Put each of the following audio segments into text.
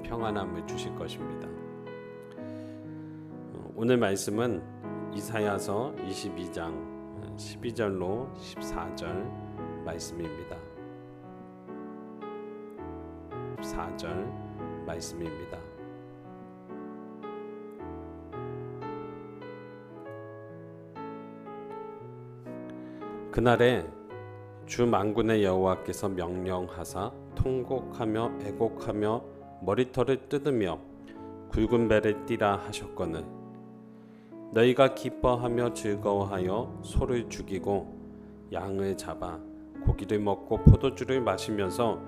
평안함을 주실 것입니다. 오늘 말씀은 이사야서 22장 12절로 14절 말씀입니다. 14절 말씀입니다. 그날에 주 만군의 여호와께서 명령하사 통곡하며 애곡하며 머리털을 뜯으며 굵은 배를 띠라 하셨거늘 너희가 기뻐하며 즐거워하여 소를 죽이고 양을 잡아 고기를 먹고 포도주를 마시면서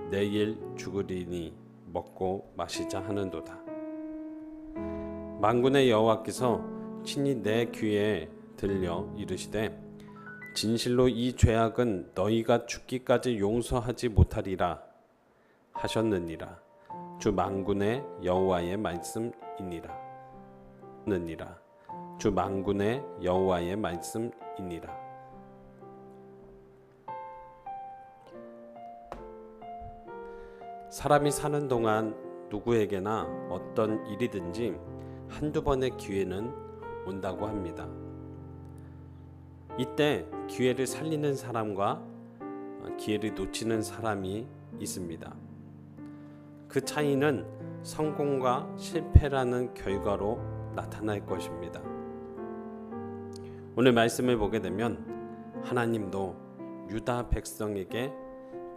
내일 죽으리니 먹고 마시자 하는도다. 만군의 여호와께서 친히 내 귀에 들려 이르시되 진실로 이 죄악은 너희가 죽기까지 용서하지 못하리라 하셨느니라. 주 만군의 여호와의 말씀이니라. 주 만군의 여호와의 말씀이니라. 사람이 사는 동안 누구에게나 어떤 일이든지 한두 번의 기회는 온다고 합니다. 이때 기회를 살리는 사람과 기회를 놓치는 사람이 있습니다. 그 차이는 성공과 실패라는 결과로 나타날 것입니다. 오늘 말씀을 보게 되면 하나님도 유다 백성에게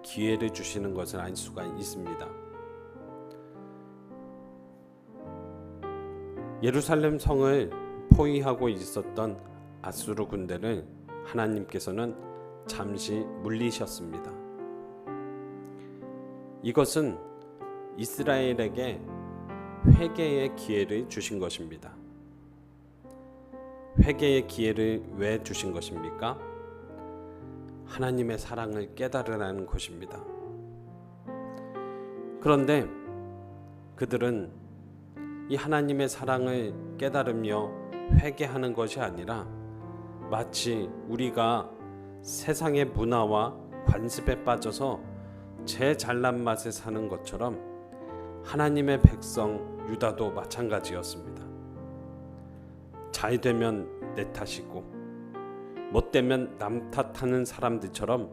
기회를 주시는 것을 알 수가 있습니다. 예루살렘 성을 포위하고 있었던 아수르 군대를 하나님께서는 잠시 물리셨습니다. 이것은 이스라엘에게 회개의 기회를 주신 것입니다. 회개의 기회를 왜 주신 것입니까? 하나님의 사랑을 깨달으라는 것입니다. 그런데 그들은 이 하나님의 사랑을 깨달으며 회개하는 것이 아니라 마치 우리가 세상의 문화와 관습에 빠져서 제 잘난 맛에 사는 것처럼 하나님의 백성 유다도 마찬가지였습니다. 잘 되면 내 탓이고 못 되면 남 탓하는 사람들처럼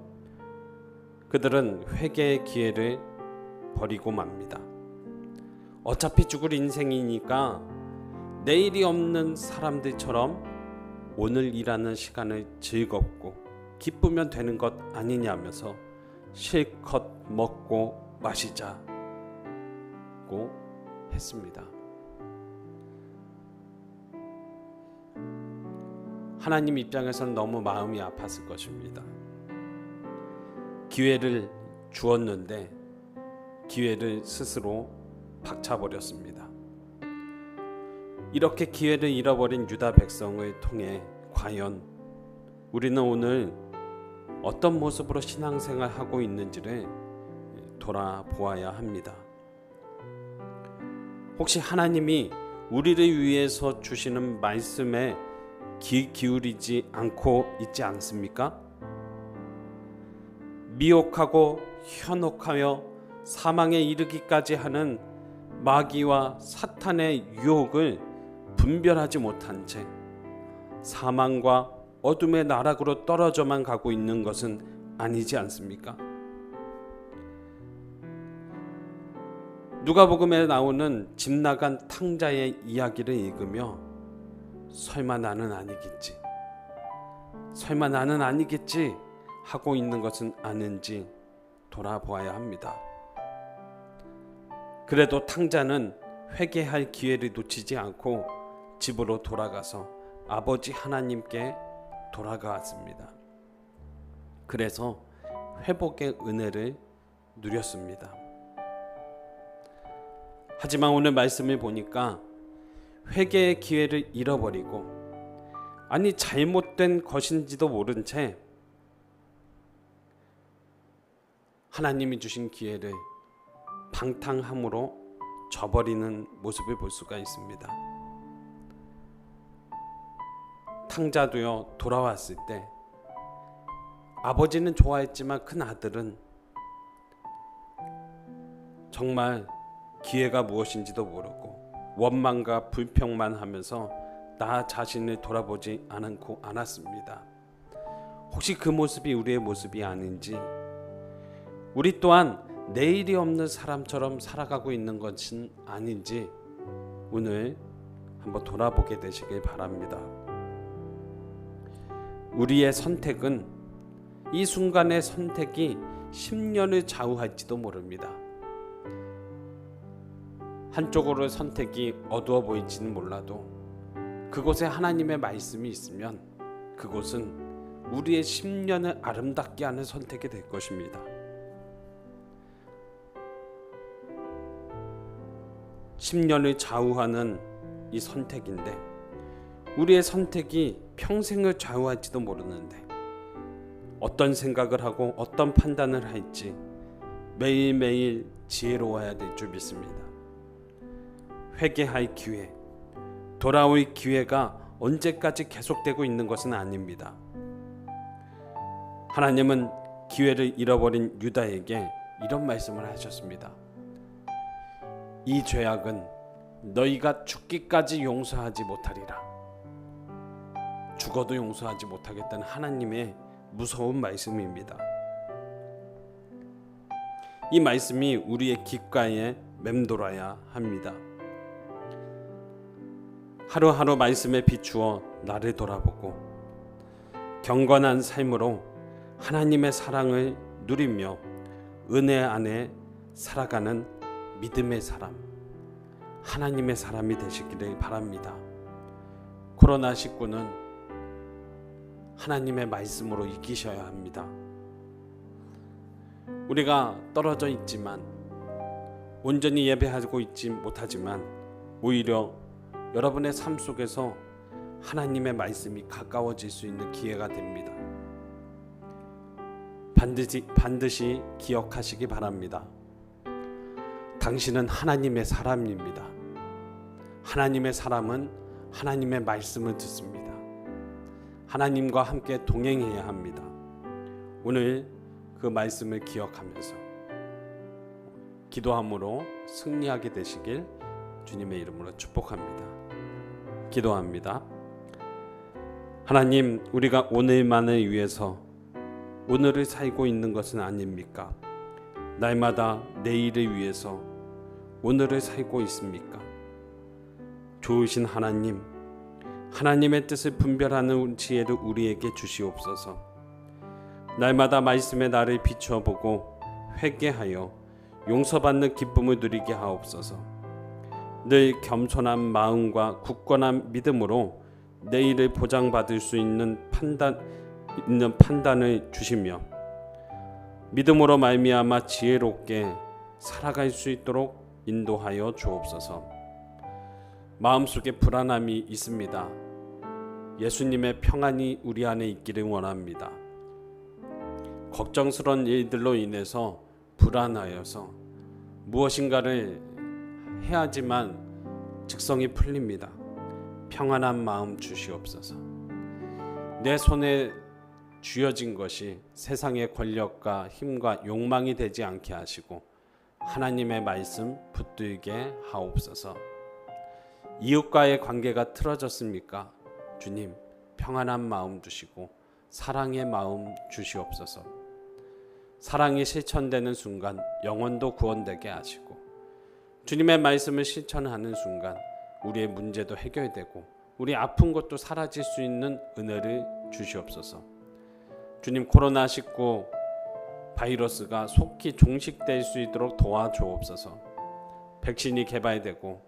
그들은 회개의 기회를 버리고 맙니다. 어차피 죽을 인생이니까 내일이 없는 사람들처럼 오늘 일하는 시간을 즐겁고 기쁘면 되는 것 아니냐면서 실컷 먹고 마시자고 했습니다. 하나님 입장에서는 너무 마음이 아팠을 것입니다. 기회를 주었는데 기회를 스스로 박차버렸습니다. 이렇게 기회를 잃어버린 유다 백성을 통해 과연 우리는 오늘 어떤 모습으로 신앙생활하고 있는지를 돌아보아야 합니다. 혹시 하나님이 우리를 위해서 주시는 말씀에 귀 기울이지 않고 있지 않습니까? 미혹하고 현혹하여 사망에 이르기까지 하는 마귀와 사탄의 유혹을 분별하지 못한 채 사망과 어둠의 나락으로 떨어져만 가고 있는 것은 아니지 않습니까? 누가복음에 나오는 집 나간 탕자의 이야기를 읽으며 설마 나는 아니겠지 하고 있는 것은 아닌지 돌아보아야 합니다. 그래도 탕자는 회개할 기회를 놓치지 않고 집으로 돌아가서 아버지 하나님께 돌아가왔습니다. 그래서 회복의 은혜를 누렸습니다. 하지만 오늘 말씀을 보니까 회개의 기회를 잃어버리고 아니 잘못된 것인지도 모른 채 하나님이 주신 기회를 방탕함으로 저버리는 모습을 볼 수가 있습니다. 탕자도요, 돌아왔을 때 아버지는 좋아했지만 큰 아들은 정말 기회가 무엇인지도 모르고 원망과 불평만 하면서 나 자신을 돌아보지 않았습니다. 혹시 그 모습이 우리의 모습이 아닌지, 우리 또한 내일이 없는 사람처럼 살아가고 있는 것은 아닌지 오늘 한번 돌아보게 되시길 바랍니다. 우리의 선택은, 이 순간의 선택이 10년을 좌우할지도 모릅니다. 한쪽으로의 선택이 어두워 보일지는 몰라도 그곳에 하나님의 말씀이 있으면 그곳은 우리의 10년을 아름답게 하는 선택이 될 것입니다. 10년을 좌우하는 이 선택인데, 우리의 선택이 평생을 좌우할지도 모르는데 어떤 생각을 하고 어떤 판단을 할지 매일매일 지혜로워야 될 줄 믿습니다. 회개할 기회, 돌아올 기회가 언제까지 계속되고 있는 것은 아닙니다. 하나님은 기회를 잃어버린 유다에게 이런 말씀을 하셨습니다. 이 죄악은 너희가 죽기까지 용서하지 못하리라. 죽어도 용서하지 못하겠다는 하나님의 무서운 말씀입니다. 이 말씀이 우리의 귓가에 맴돌아야 합니다. 하루하루 말씀에 비추어 나를 돌아보고 경건한 삶으로 하나님의 사랑을 누리며 은혜 안에 살아가는 믿음의 사람, 하나님의 사람이 되시기를 바랍니다. 코로나19는 하나님의 말씀으로 이기셔야 합니다. 우리가 떨어져 있지만, 온전히 예배하고 있지 못하지만 오히려 여러분의 삶 속에서 하나님의 말씀이 가까워질 수 있는 기회가 됩니다. 반드시 기억하시기 바랍니다. 당신은 하나님의 사람입니다. 하나님의 사람은 하나님의 말씀을 듣습니다. 하나님과 함께 동행해야 합니다. 오늘 그 말씀을 기억하면서 기도함으로 승리하게 되시길 주님의 이름으로 축복합니다. 기도합니다. 하나님, 우리가 오늘만을 위해서 오늘을 살고 있는 것은 아닙니까? 날마다 내일을 위해서 오늘을 살고 있습니까? 좋으신 하나님, 하나님의 뜻을 분별하는 지혜를 우리에게 주시옵소서. 날마다 말씀에 나를 비춰보고 회개하여 용서받는 기쁨을 누리게 하옵소서. 늘 겸손한 마음과 굳건한 믿음으로 내일을 보장받을 수 있는 판단을 주시며 믿음으로 말미암아 지혜롭게 살아갈 수 있도록 인도하여 주옵소서. 마음속에 불안함이 있습니다. 예수님의 평안이 우리 안에 있기를 원합니다. 걱정스러운 일들로 인해서 불안하여서 무엇인가를 해야지만 직성이 풀립니다. 평안한 마음 주시옵소서. 내 손에 쥐어진 것이 세상의 권력과 힘과 욕망이 되지 않게 하시고 하나님의 말씀 붙들게 하옵소서. 이웃과의 관계가 틀어졌습니까? 주님, 평안한 마음 주시고 사랑의 마음 주시옵소서. 사랑이 실천되는 순간 영혼도 구원되게 하시고 주님의 말씀을 실천하는 순간 우리의 문제도 해결되고 우리 아픈 것도 사라질 수 있는 은혜를 주시옵소서. 주님, 코로나19 바이러스가 속히 종식될 수 있도록 도와주옵소서. 백신이 개발되고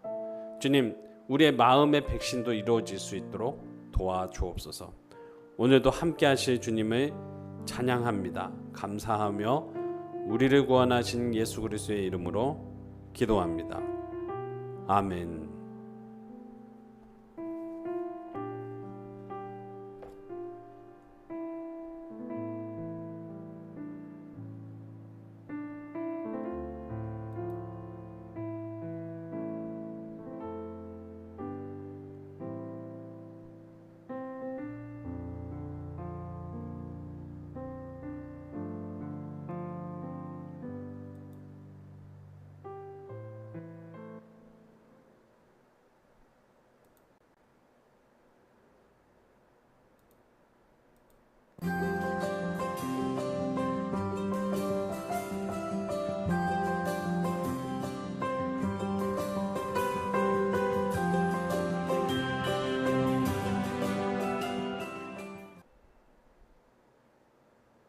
주님, 우리의 마음의 백신도 이루어질 수 있도록 도와주옵소서. 오늘도 함께 하실 주님을 찬양합니다. 감사하며 우리를 구원하신 예수 그리스도의 이름으로 기도합니다. 아멘.